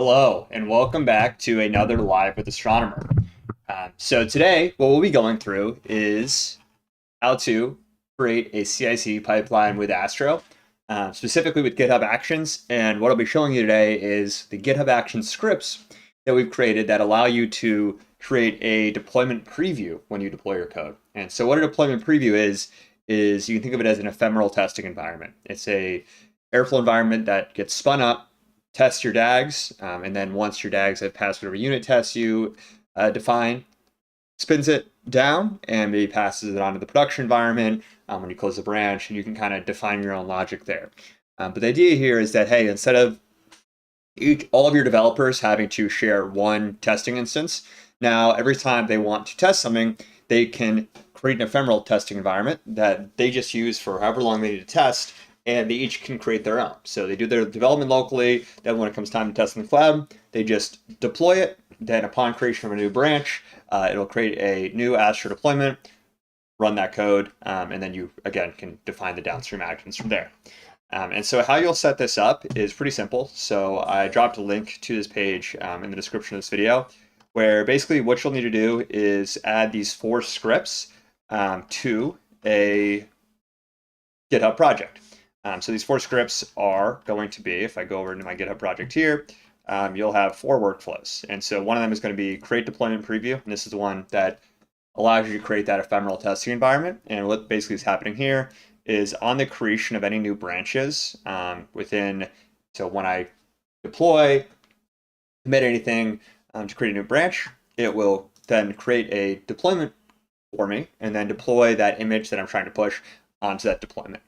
Hello, and welcome back to another Live with Astronomer. So today, what we'll be going through is how to create a CICD pipeline with Astro, specifically with GitHub Actions. And what I'll be showing you today is the GitHub Actions scripts that we've created that allow you to create a deployment preview when you deploy your code. And so what a deployment preview is you can think of it as an ephemeral testing environment. It's a airflow environment that gets spun up, tests your DAGs, and then once your DAGs have passed whatever unit tests you define, spins it down and maybe passes it onto the production environment when you close the branch, and you can kind of define your own logic there. But the idea here is that, hey, instead of all of your developers having to share one testing instance, now every time they want to test something, they can create an ephemeral testing environment that they just use for however long they need to test, and they each can create their own. So they do their development locally, then when it comes time to test in the cloud, they just deploy it. Then upon creation of a new branch, it'll create a new Astro deployment, run that code, and then you, again, can define the downstream actions from there. And so how you'll set this up is pretty simple. So I dropped a link to this page in the description of this video, where basically what you'll need to do is add these 4 scripts to a GitHub project. So these 4 scripts are going to be, if I go over into my GitHub project here, you'll have 4 workflows. And so one of them is going to be create deployment preview. And this is the one that allows you to create that ephemeral testing environment. And what basically is happening here is on the creation of any new branches so when I deploy, commit anything to create a new branch, it will then create a deployment for me and then deploy that image that I'm trying to push onto that deployment.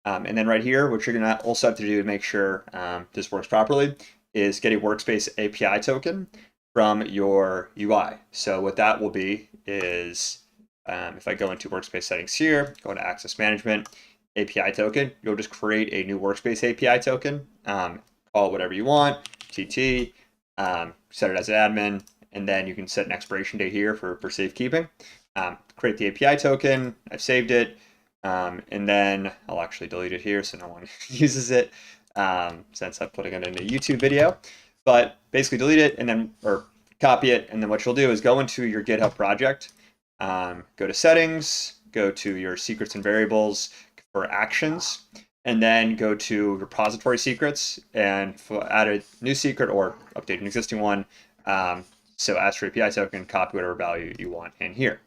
And then right here, what you're going to also have to do to make sure this works properly is get a workspace API token from your UI. So what that will be is if I go into workspace settings here, go into access management, API token, you'll just create a new workspace API token, call it whatever you want, TT, set it as an admin, and then you can set an expiration date here for safekeeping. Create the API token, I've saved it, and then I'll actually delete it here so no one uses it since I'm putting it in a YouTube video. But basically delete it and then, or copy it, and then what you'll do is go into your GitHub project, go to settings, go to your secrets and variables for actions, and then go to repository secrets and add a new secret or update an existing one. So Astro API token, copy whatever value you want in here.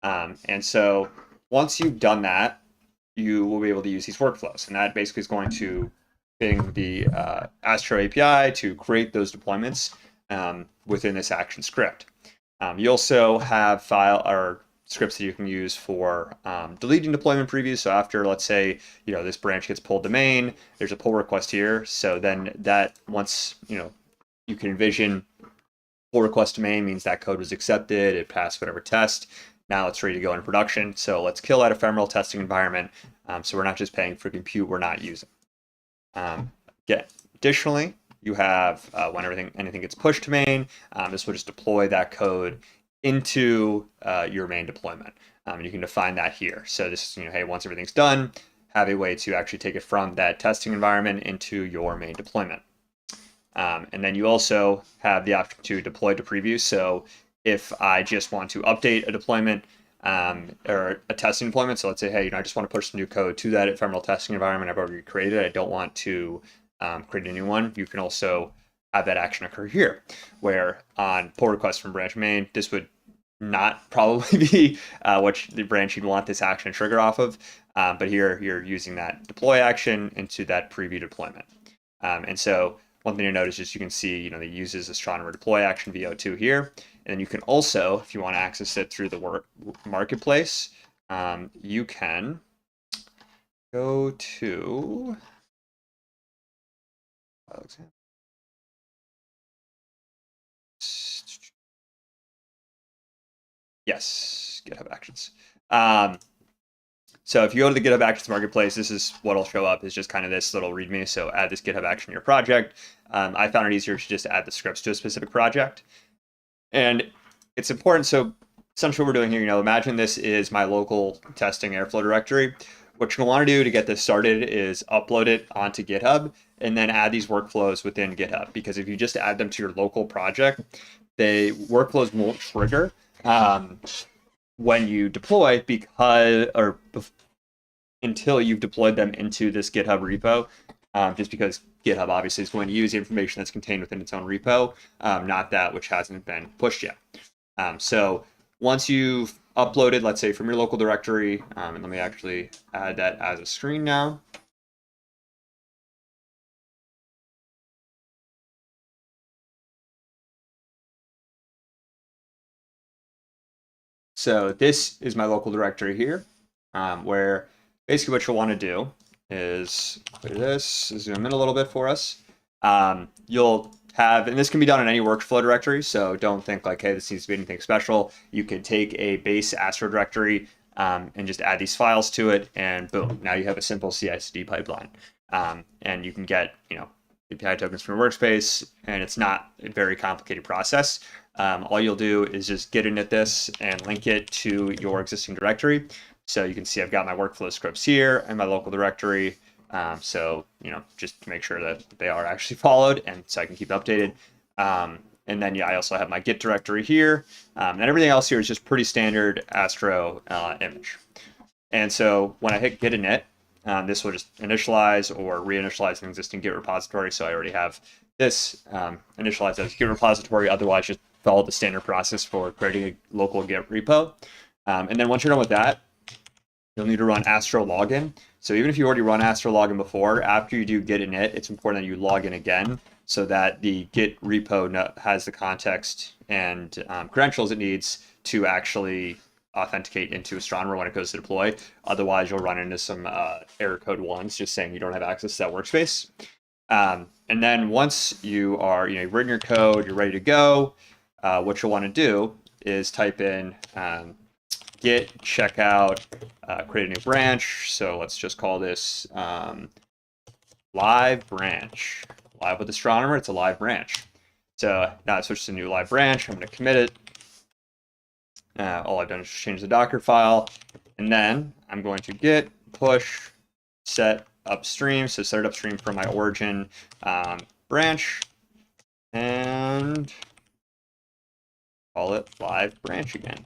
And so once you've done that, you will be able to use these workflows. And that basically is going to ping the Astro API to create those deployments within this action script. You also have scripts that you can use for deleting deployment previews. So after, let's say, this branch gets pulled to main, there's a pull request here. So then that once, you can envision pull request to main means that code was accepted, it passed whatever test. Now it's ready to go into production. So let's kill that ephemeral testing environment. So we're not just paying for compute we're not using. Additionally, you have when anything gets pushed to main, this will just deploy that code into your main deployment. You can define that here. So this is, hey, once everything's done, have a way to actually take it from that testing environment into your main deployment. And then you also have the option to deploy to preview. So if I just want to update a deployment or a testing deployment, so let's say, hey, I just want to push some new code to that ephemeral testing environment I've already created. I don't want to create a new one. You can also have that action occur here, where on pull request from branch main, this would not probably be the branch you'd want this action to trigger off of. But here you're using that deploy action into that preview deployment. And so one thing to note is just you can see, it uses Astronomer deploy action VO2 here. And you can also, if you want to access it through the marketplace, you can go to yes, GitHub Actions. So if you go to the GitHub Actions marketplace, this is what'll show up is just kind of this little README. So add this GitHub action to your project. I found it easier to just add the scripts to a specific project. And it's important. So essentially what we're doing here, imagine this is my local testing Airflow directory. What you're going to want to do to get this started is upload it onto GitHub and then add these workflows within GitHub, because if you just add them to your local project, the workflows won't trigger when you deploy until you've deployed them into this GitHub repo, just because GitHub obviously is going to use the information that's contained within its own repo, not that which hasn't been pushed yet. So once you've uploaded, let's say from your local directory, and let me actually add that as a screen now. So this is my local directory here, where basically what you'll want to do is clear this, zoom in a little bit for us. You'll have, and this can be done in any workflow directory, so don't think like, hey, this needs to be anything special. You could take a base Astro directory and just add these files to it, and boom, now you have a simple CI/CD pipeline. And you can get, API tokens from your workspace, and it's not a very complicated process. All you'll do is just get init this and link it to your existing directory. So you can see I've got my workflow scripts here and my local directory. So, just to make sure that they are actually followed, and so I can keep updated. And then, I also have my Git directory here. And everything else here is just pretty standard Astro image. And so when I hit git init, this will just initialize or reinitialize an existing Git repository. So I already have this initialized as Git repository. Otherwise, just follow the standard process for creating a local Git repo. And then once you're done with that, you'll need to run Astro login. So even if you already run Astro login before, after you do git init, it's important that you log in again so that the Git repo has the context and credentials it needs to actually authenticate into Astronomer when it goes to deploy. Otherwise, you'll run into some error code ones just saying you don't have access to that workspace. And then once you are, you've written your code, you're ready to go, what you'll want to do is type in git checkout, create a new branch. So let's just call this live branch. Live with Astronomer, it's a live branch. So now I switch to a new live branch. I'm going to commit it. All I've done is change the Docker file. And then I'm going to git push set upstream. So set it upstream from my origin branch. And call it live branch again.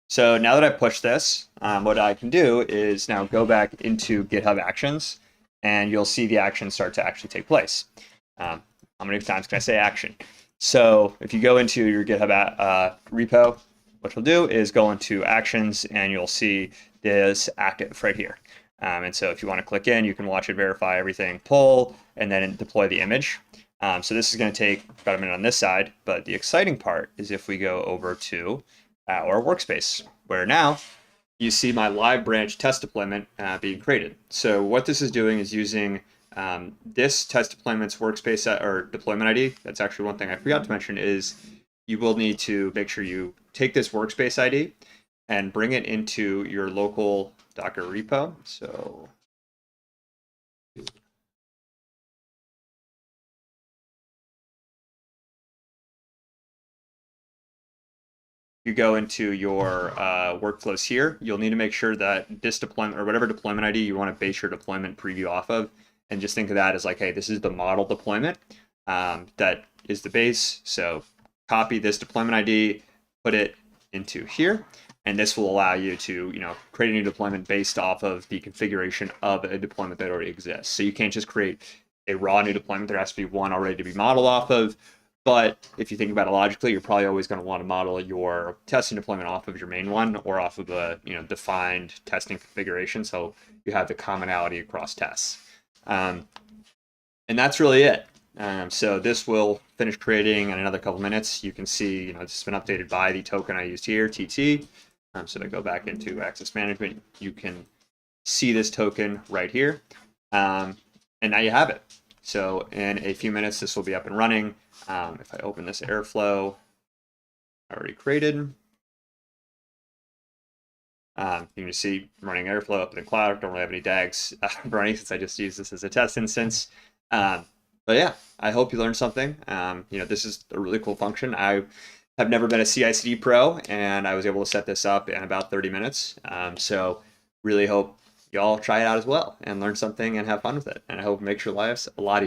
So now that I've pushed this, what I can do is now go back into GitHub Actions, and you'll see the actions start to actually take place. How many times can I say action? So if you go into your GitHub repo, what you'll do is go into Actions, and you'll see this active right here. And so if you want to click in, you can watch it verify everything, pull, and then deploy the image. So this is going to take about a minute on this side, but the exciting part is if we go over to our workspace, where now you see my live branch test deployment being created. So what this is doing is using this test deployment's workspace or deployment ID. That's actually one thing I forgot to mention is you will need to make sure you take this workspace ID and bring it into your local Docker repo. So you go into your workflows here, you'll need to make sure that this deployment or whatever deployment ID you want to base your deployment preview off of, and just think of that as like, hey, this is the model deployment that is the base. So copy this deployment ID, put it into here, and this will allow you to create a new deployment based off of the configuration of a deployment that already exists. So you can't just create a raw new deployment. There has to be one already to be modeled off of. But if you think about it logically, you're probably always going to want to model your testing deployment off of your main one or off of a defined testing configuration, so you have the commonality across tests. And that's really it. So this will finish creating in another couple minutes. You can see it's been updated by the token I used here, TT. So to go back into access management, you can see this token right here. And now you have it. So in a few minutes, this will be up and running. If I open this Airflow, I already created. You can see I'm running Airflow up in the cloud. Don't really have any DAGs running since I just used this as a test instance. But yeah, I hope you learned something. This is a really cool function. I have never been a CICD pro, and I was able to set this up in about 30 minutes. So really hope y'all try it out as well and learn something and have fun with it. And I hope it makes your lives a lot easier.